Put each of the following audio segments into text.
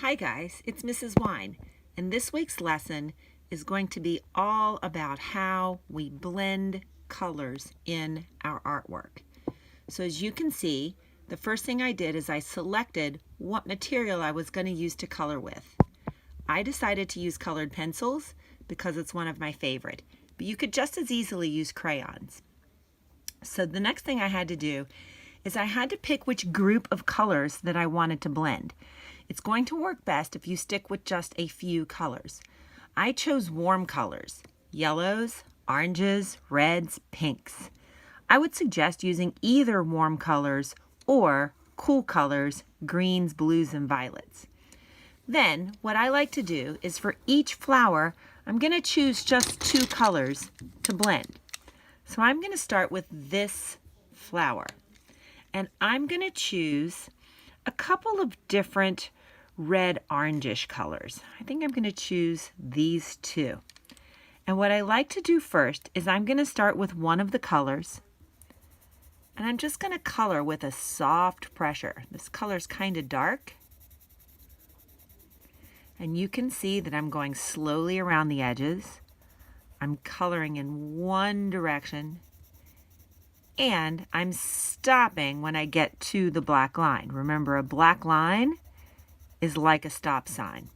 Hi guys, it's Mrs. Wine, and this week's lesson is going to be all about how we blend colors in our artwork. So as you can see, the first thing I did is I selected what material I was going to use to color with. I decided to use colored pencils because it's one of my favorite, but you could just as easily use crayons. So the next thing I had to do is I had to pick which group of colors that I wanted to blend. It's going to work best if you stick with just a few colors. I chose warm colors, yellows, oranges, reds, pinks. I would suggest using either warm colors or cool colors, greens, blues, and violets. Then what I like to do is for each flower, I'm going to choose just two colors to blend. So I'm going to start with this flower. And I'm going to choose a couple of different red orangish colors. I think I'm going to choose these two. And what I like to do first is I'm going to start with one of the colors. And I'm just going to color with a soft pressure. This color is kind of dark. And you can see that I'm going slowly around the edges. I'm coloring in one direction. And I'm stopping when I get to the black line. Remember, a black line is like a stop sign.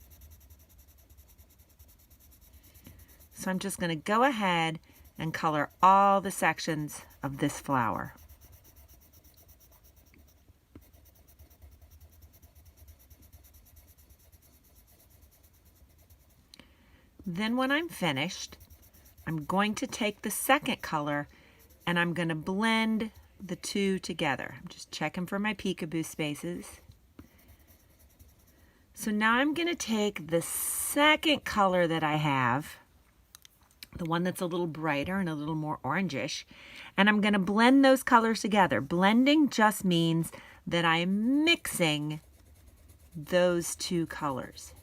So I'm just going to go ahead and color all the sections of this flower. Then when I'm finished, I'm going to take the second color and I'm going to blend the two together. I'm just checking for my peekaboo spaces. So now I'm going to take the second color that I have, the one that's a little brighter and a little more orangish, and I'm going to blend those colors together. Blending just means that I'm mixing those two colors.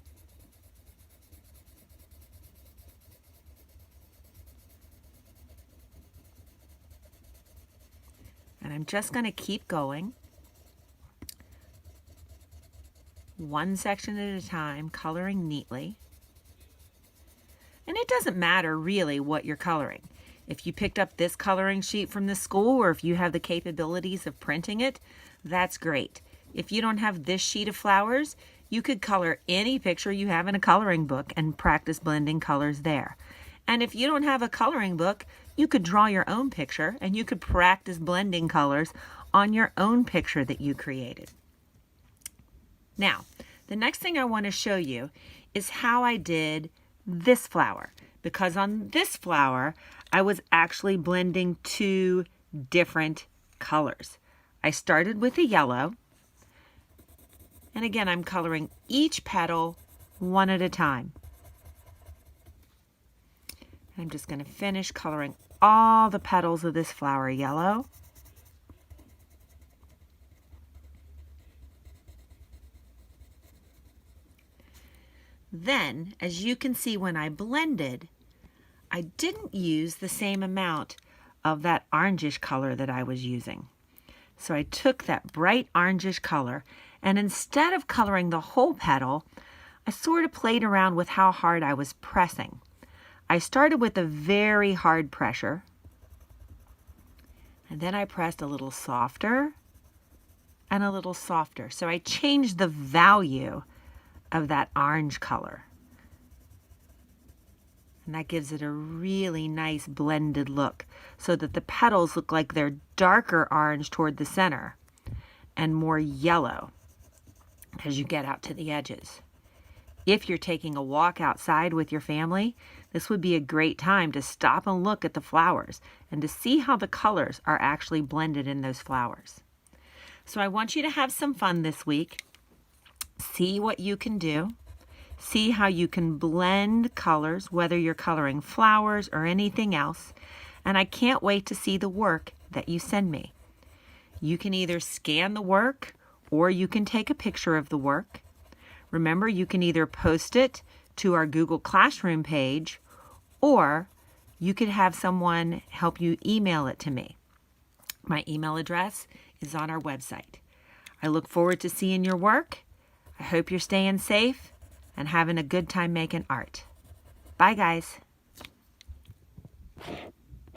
And I'm just going to keep going, one section at a time, coloring neatly. And it doesn't matter really what you're coloring. If you picked up this coloring sheet from the school or if you have the capabilities of printing it, that's great. If you don't have this sheet of flowers, you could color any picture you have in a coloring book and practice blending colors there. And if you don't have a coloring book, you could draw your own picture and you could practice blending colors on your own picture that you created. Now, the next thing I want to show you is how I did this flower, because on this flower, I was actually blending two different colors. I started with a yellow, and again, I'm coloring each petal one at a time. I'm just going to finish coloring all the petals of this flower yellow. Then, as you can see when I blended, I didn't use the same amount of that orangish color that I was using. So I took that bright orangish color, and instead of coloring the whole petal, I sort of played around with how hard I was pressing. I started with a very hard pressure, and then I pressed a little softer and a little softer. So I changed the value of that orange color. And that gives it a really nice blended look so that the petals look like they're darker orange toward the center and more yellow as you get out to the edges. If you're taking a walk outside with your family, this would be a great time to stop and look at the flowers and to see how the colors are actually blended in those flowers. So I want you to have some fun this week. See what you can do. See how you can blend colors, whether you're coloring flowers or anything else. And I can't wait to see the work that you send me. You can either scan the work or you can take a picture of the work. Remember, you can either post it to our Google Classroom page or you could have someone help you email it to me. My email address is on our website. I look forward to seeing your work. I hope you're staying safe and having a good time making art. Bye, guys.